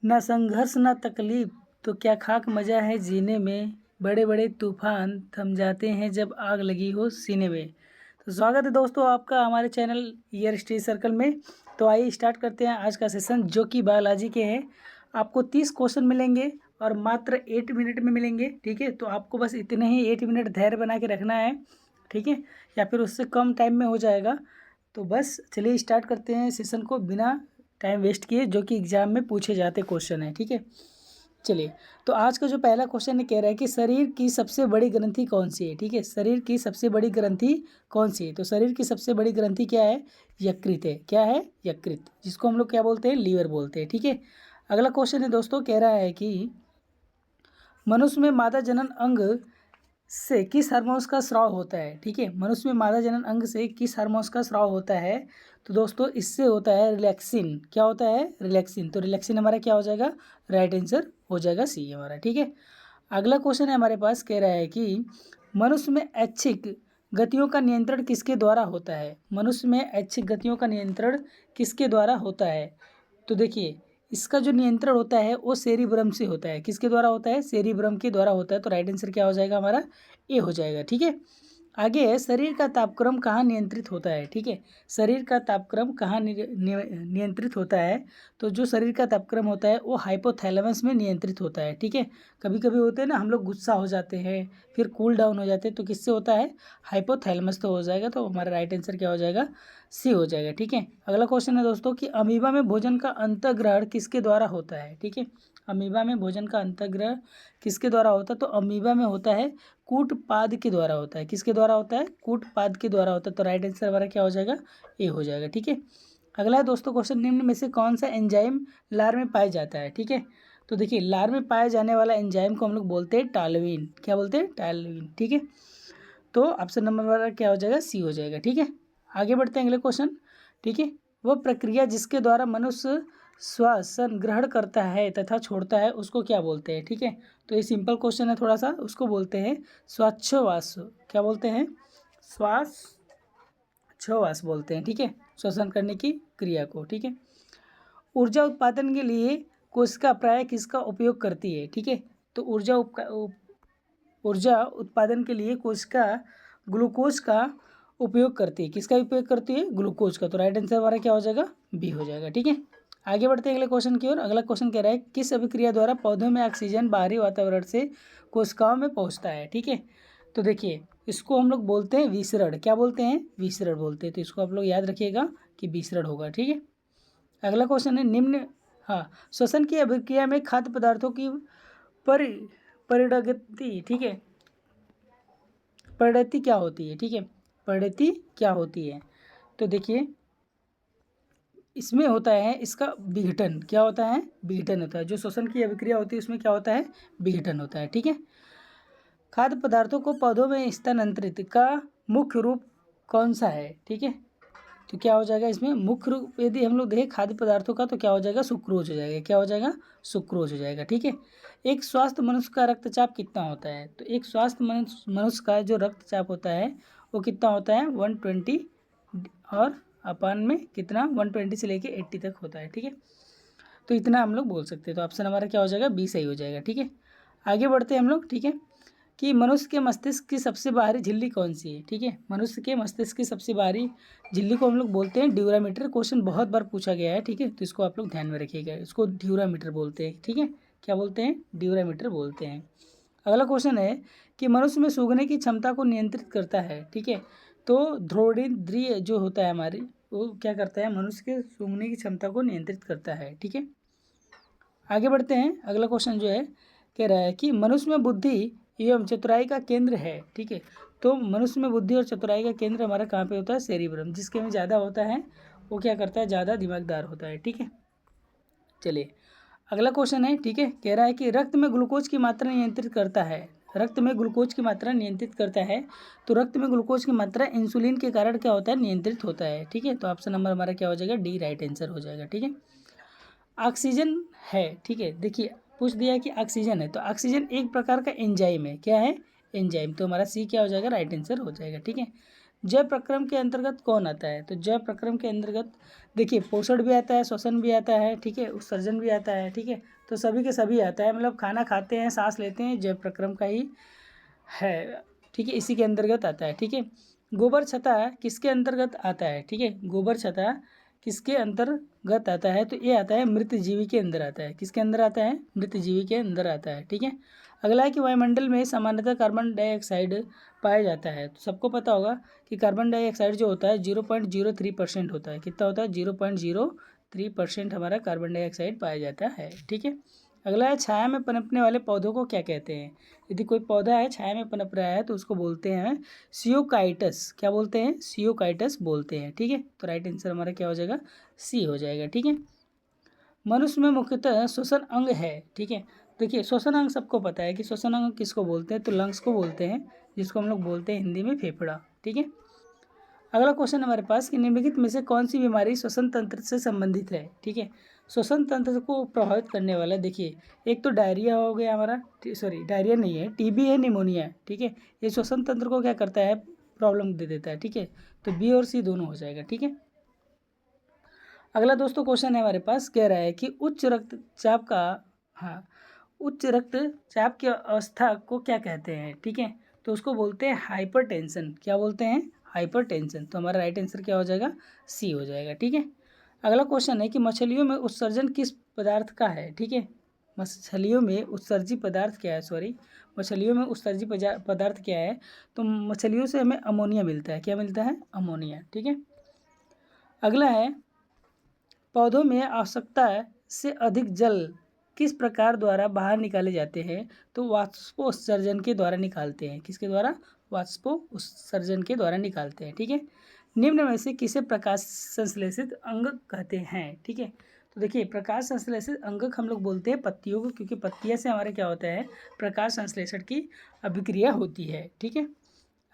ना संघर्ष ना तकलीफ तो क्या खाक मज़ा है जीने में, बड़े बड़े तूफान थम जाते हैं जब आग लगी हो सीने में। तो स्वागत है दोस्तों आपका हमारे चैनल ईयर स्टडी सर्कल में। तो आइए स्टार्ट करते हैं आज का सेशन जो कि बायोलॉजी के हैं। आपको 30 क्वेश्चन मिलेंगे और मात्र 8 मिनट में मिलेंगे। ठीक है, तो आपको बस इतने ही 8 मिनट धैर्य बना के रखना है। ठीक है, या फिर उससे कम टाइम में हो जाएगा। तो बस चलिए स्टार्ट करते हैं सेशन को बिना टाइम वेस्ट किए, जो कि एग्जाम में पूछे जाते क्वेश्चन है। ठीक है, चलिए तो आज का जो पहला क्वेश्चन है कह रहा है कि शरीर की सबसे बड़ी ग्रंथि कौन सी है। ठीक है, शरीर की सबसे बड़ी ग्रंथि कौन सी है। तो शरीर की सबसे बड़ी ग्रंथि क्या है, यकृत है। क्या है, यकृत, जिसको हम लोग क्या बोलते हैं, लीवर बोलते हैं। ठीक है, अगला क्वेश्चन है दोस्तों, कह रहा है कि मनुष्य में मादा जनन अंग से किस हार्मोन्स का स्राव होता है। ठीक है, मनुष्य में मादा जनन अंग से किस हार्मोन्स का स्राव होता है। तो दोस्तों इससे होता है रिलैक्सिन। क्या होता है, रिलैक्सिन। तो रिलैक्सिन हमारा क्या हो जाएगा, राइट आंसर हो जाएगा सी हमारा। ठीक है, अगला क्वेश्चन है हमारे पास, कह रहा है कि मनुष्य में ऐच्छिक गतियों का नियंत्रण किसके द्वारा होता है। मनुष्य में ऐच्छिक गतियों का नियंत्रण किसके द्वारा होता है। तो देखिए इसका जो नियंत्रण होता है वो सेरिब्रम से होता है। किसके द्वारा होता है, सेरिब्रम के द्वारा होता है। तो राइट आंसर क्या हो जाएगा हमारा, ए हो जाएगा। ठीक है, आगे है शरीर का तापक्रम कहाँ नियंत्रित होता है। ठीक है, शरीर का तापक्रम कहाँ नियंत्रित होता है। तो जो शरीर का तापक्रम होता है वो हाइपोथैलेमस में नियंत्रित होता है। ठीक है, कभी कभी होते हैं ना हम लोग गुस्सा हो जाते हैं फिर कूल डाउन हो जाते हैं, तो किससे होता है, हाइपोथैलेमस तो हो जाएगा। तो हमारा राइट आंसर क्या हो जाएगा, सी हो जाएगा। ठीक है, अगला क्वेश्चन है दोस्तों कि अमीबा में भोजन का अंतःग्रहण किसके द्वारा होता है। ठीक है, अमीबा में भोजन का अंतःग्रहण किसके द्वारा होता है। तो अमीबा में होता है कूटपाद के द्वारा होता है। किसके द्वारा होता है, कूटपाद के द्वारा होता है। तो राइट आंसर हमारा क्या हो जाएगा, ए हो जाएगा। ठीक है, अगला है दोस्तों क्वेश्चन, निम्न में से कौन सा एंजाइम लार में पाया जाता है। ठीक है, तो देखिए लार में पाए जाने वाला एंजाइम को हम लोग बोलते हैं टालवीन। क्या बोलते हैं, टालवीन। ठीक है, तो ऑप्शन नंबर हमारा क्या हो जाएगा, सी हो जाएगा। ठीक है, आगे बढ़ते हैं अगले क्वेश्चन। ठीक है, वह प्रक्रिया जिसके द्वारा मनुष्य श्वासन ग्रहण करता है तथा छोड़ता है उसको क्या बोलते हैं। ठीक है, तो ये सिंपल क्वेश्चन है थोड़ा सा, उसको बोलते हैं श्वासोच्छ्वास। क्या बोलते हैं, श्वासोच्छ्वास बोलते हैं। ठीक है, श्वसन करने की क्रिया को। ठीक है, ऊर्जा उत्पादन के लिए कोशिका प्राय किसका उपयोग करती है। ठीक है, तो ऊर्जा उत्पादन के लिए कोशिका ग्लूकोज का उपयोग करती है। किसका उपयोग करती है, ग्लूकोज का। तो राइट आंसर हमारा क्या हो जाएगा, बी हो जाएगा। ठीक है, आगे बढ़ते हैं अगले क्वेश्चन की ओर। अगला क्वेश्चन कह रहा है किस अभिक्रिया द्वारा पौधों में ऑक्सीजन बाहरी वातावरण से कोशिकाओं में पहुंचता है। ठीक है, तो देखिए इसको हम लोग बोलते हैं विसरण। क्या बोलते हैं, विसरण बोलते हैं। तो इसको आप लोग याद रखिएगा कि विसरण होगा। ठीक है, अगला क्वेश्चन है निम्न, हाँ, श्वसन की अभिक्रिया में खाद्य पदार्थों की परि परिणति। ठीक है, परिणति क्या होती है। ठीक है, परिणति क्या होती है। तो देखिए इसमें होता है इसका विघटन। क्या होता है, विघटन होता है। जो श्वसन की अभिक्रिया होती है उसमें क्या होता है, विघटन होता है। ठीक है, खाद्य पदार्थों को पौधों में स्थानांतरित का मुख्य रूप कौन सा है। ठीक है, तो क्या हो जाएगा इसमें मुख्य रूप, यदि हम लोग देखें खाद्य पदार्थों का तो क्या हो जाएगा, सुक्रोज हो जाएगा। क्या हो जाएगा, सुक्रोज हो जाएगा। ठीक है, एक स्वस्थ मनुष्य का रक्तचाप कितना होता है। तो एक स्वस्थ मनुष्य का जो रक्तचाप होता है वो कितना होता है, 120, और अपान में कितना, 120 से लेके 80 तक होता है। ठीक है, तो इतना हम लोग बोल सकते हैं। तो ऑप्शन हमारा क्या हो जाएगा, बी सही हो जाएगा। ठीक है, आगे बढ़ते हैं हम लोग। ठीक है, कि मनुष्य के मस्तिष्क की सबसे बाहरी झिल्ली कौन सी है। ठीक है, मनुष्य के मस्तिष्क की सबसे बाहरी झिल्ली को हम लोग बोलते हैं ड्यूरामीटर। क्वेश्चन बहुत बार पूछा गया है। ठीक है, तो इसको आप लोग ध्यान में रखिएगा, इसको ड्यूरामीटर बोलते हैं। ठीक है, क्या बोलते हैं, ड्यूरामीटर बोलते हैं। अगला क्वेश्चन है कि मनुष्य में सूंघने की क्षमता को नियंत्रित करता है। ठीक है, तो ध्रुवीय जो होता है हमारी, वो क्या करता है, मनुष्य के सूंघने की क्षमता को नियंत्रित करता है। ठीक है, आगे बढ़ते हैं। अगला क्वेश्चन जो है कह रहा है कि मनुष्य में बुद्धि एवं चतुराई का केंद्र है। ठीक है, तो मनुष्य में बुद्धि और चतुराई का केंद्र हमारा कहाँ पे होता है, सेरिब्रम। जिसके में ज़्यादा होता है वो क्या करता है, ज़्यादा दिमागदार होता है। ठीक है, चलिए अगला क्वेश्चन है। ठीक है, कह रहा है कि रक्त में ग्लूकोज की मात्रा नियंत्रित करता है। रक्त में ग्लूकोज की मात्रा नियंत्रित करता है। तो रक्त में ग्लूकोज की मात्रा इंसुलिन के कारण क्या होता है, नियंत्रित होता है। ठीक है, तो ऑप्शन नंबर हमारा क्या हो जाएगा, डी राइट आंसर हो जाएगा। ठीक है, ऑक्सीजन है। ठीक है, देखिए पूछ दिया है कि ऑक्सीजन है, तो ऑक्सीजन एक प्रकार का एंजाइम है। क्या है, एंजाइम। तो हमारा सी क्या हो जाएगा, राइट आंसर हो जाएगा। ठीक है, जय प्रक्रम के अंतर्गत कौन आता है? तो जय प्रक्रम के अंतर्गत देखिए पोषण भी आता है, श्वसन भी आता है, ठीक है, उत्सर्जन भी आता है, ठीक है। तो सभी के सभी आता है, मतलब खाना खाते हैं, सांस लेते हैं, जय प्रक्रम का ही है, ठीक है, इसी के अंतर्गत आता है, ठीक है। गोबर छता किसके अंतर्गत आता है? ठीक है, गोबर छता किसके अंतर्गत आता है? तो ये आता है मृत जीवी के अंदर आता है। किसके अंदर आता है? मृत जीवी के अंदर आता है, ठीक है। अगला है कि वायुमंडल में सामान्यतः कार्बन डाइऑक्साइड पाया जाता है। तो सबको पता होगा कि कार्बन डाइऑक्साइड जो होता है 0.03% होता है। कितना होता है? 0.03% हमारा कार्बन डाइऑक्साइड पाया जाता है, ठीक है। अगला है छाया में पनपने वाले पौधों को क्या कहते हैं? यदि कोई पौधा है छाया में पनप रहा है तो उसको बोलते हैं सियोकाइटस। क्या बोलते हैं? सियोकाइटस बोलते हैं, ठीक है। तो राइट आंसर हमारा क्या हो जाएगा? सी हो जाएगा, ठीक है। मनुष्य में मुख्यतः श्वसन अंग है, ठीक है। देखिए श्वसन अंग सबको पता है कि श्वसन अंग किसको बोलते हैं, तो लंग्स को बोलते हैं, जिसको हम लोग बोलते हैं हिंदी में फेफड़ा, ठीक है। अगला क्वेश्चन हमारे पास कि निम्नलिखित में से कौन सी बीमारी श्वसन तंत्र से संबंधित है? ठीक है, श्वसन तंत्र को प्रभावित करने वाला देखिए, एक तो डायरिया हो गया हमारा, सॉरी डायरिया नहीं है, टीबी है, निमोनिया है, ठीक है। ये श्वसन तंत्र को क्या करता है? प्रॉब्लम दे देता है, ठीक है। तो बी और सी दोनों हो जाएगा, ठीक है। अगला दोस्तों क्वेश्चन है हमारे पास, कह रहा है कि उच्च रक्तचाप का, हाँ, उच्च रक्तचाप की अवस्था को क्या कहते हैं? ठीक है, तो उसको बोलते हैं हाइपरटेंशन। क्या बोलते हैं? हाइपरटेंशन। तो हमारा राइट आंसर क्या हो जाएगा? सी हो जाएगा, ठीक है। अगला क्वेश्चन है कि मछलियों में उत्सर्जन किस पदार्थ का है? ठीक है, मछलियों में उत्सर्जी पदार्थ क्या है? सॉरी, मछलियों में उत्सर्जी पदार्थ क्या है? तो मछलियों से हमें अमोनिया मिलता है। क्या मिलता है? अमोनिया, ठीक है। अगला है पौधों में आवश्यकता से अधिक जल किस प्रकार द्वारा बाहर निकाले जाते हैं? तो वाष्पोत्सर्जन के द्वारा निकालते हैं। किसके द्वारा? वाष्पोत्सर्जन के द्वारा निकालते हैं, ठीक है। निम्न में से किसे प्रकाश संश्लेषित अंग कहते हैं? ठीक है, तो देखिए प्रकाश संश्लेषित अंगक हम लोग बोलते हैं पत्तियों को, क्योंकि पत्तियां से हमारे क्या होता है? प्रकाश संश्लेषण की अभिक्रिया होती है, ठीक है।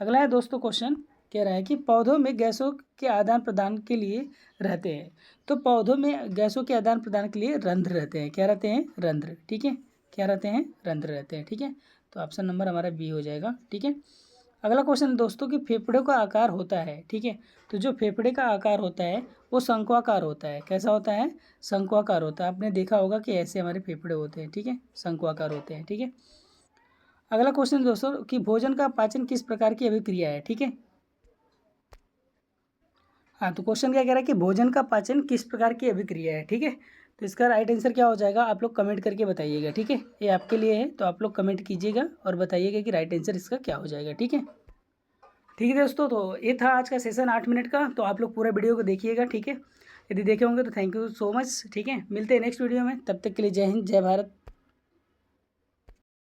अगला है दोस्तों क्वेश्चन, कह रहा है कि पौधों में गैसों के आदान प्रदान के लिए रहते हैं। तो पौधों में गैसों के आदान प्रदान के लिए रंध्र रहते हैं। क्या रहते हैं? रंध्र, ठीक है। क्या रहते हैं? रंध्र रहते हैं, ठीक है। तो ऑप्शन नंबर हमारा बी हो जाएगा, ठीक है। अगला क्वेश्चन दोस्तों कि फेफड़ों का आकार होता है, ठीक है। तो जो फेफड़े का आकार होता है वो शंक्वाकार होता है। कैसा होता है? शंक्वाकार होता है। आपने देखा होगा कि ऐसे हमारे फेफड़े होते हैं, ठीक है, शंक्वाकार होते हैं, ठीक है। अगला क्वेश्चन दोस्तों कि भोजन का पाचन किस प्रकार की अभिक्रिया है? ठीक है, हाँ, तो क्वेश्चन क्या कह रहा है कि भोजन का पाचन किस प्रकार की अभिक्रिया है? ठीक है, तो इसका राइट आंसर क्या हो जाएगा? आप लोग कमेंट करके बताइएगा, ठीक है। ये आपके लिए है, तो आप लोग कमेंट कीजिएगा और बताइएगा कि राइट आंसर इसका क्या हो जाएगा, ठीक है। ठीक है दोस्तों, तो ये था आज का सेशन 8 मिनट का। तो आप लोग पूरा वीडियो को देखिएगा, ठीक है। यदि देखे होंगे तो थैंक यू सो मच, ठीक है। मिलते हैं नेक्स्ट वीडियो में, तब तक के लिए जय हिंद, जय भारत।